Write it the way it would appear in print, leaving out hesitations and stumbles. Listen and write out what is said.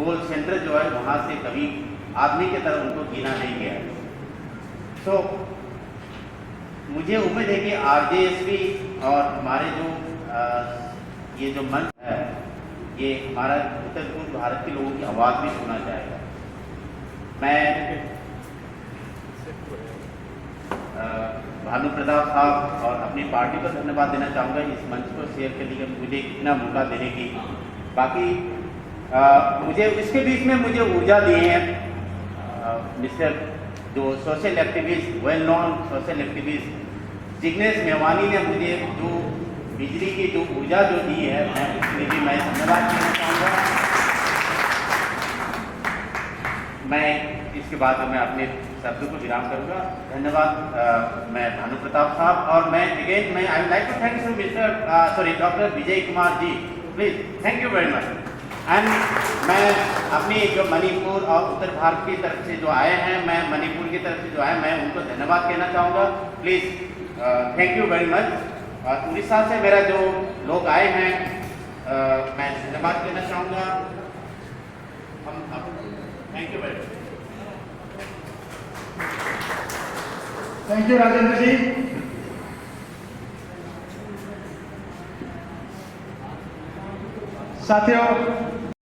Control centre जो है वहाँ से कभी आदमी की तरह उनको गिना नहीं गया। सो मुझे उम्मीद है कि आरजेएसपी और हमारे जो ये जो मंच है ये हमारा उत्तर पूर्व भारत के लोगों की आवाज़ भी सुना जाएगा। मैं भानु प्रताप साहब और अपनी पार्टी को धन्यवाद देना चाहूँगा इस मंच को शेयर करने के मुझे इतना मौका देने की। बाकी मुझे इसके बीच में मुझे ऊर्जा दी है मिस्टर जो social activist well known social activist Jignesh Mevani ने मुझे जो बिजली की जो ऊर्जा जो दी है मैं उसके लिए मैं धन्यवाद देना चाहूँगा। मैं इसके बाद मैं अपने शब्दों को विराम करूँगा। धन्यवाद। मैं भानु प्रताप साहब और मैं अगेन मैं I would like to thank you doctor Vijay Kumar ji, please thank you very much. And मैं अपनी जो मणिपुर और उत्तर भारत की तरफ से जो आए हैं, मैं मणिपुर की तरफ से जो आए मैं उनको धन्यवाद कहना चाहूँगा। Please thank you very much. और उड़ीसा से मेरा जो लोग आए हैं मैं धन्यवाद कहना चाहूँगा। Thank you very much. Thank you Rajendra ji. साथियों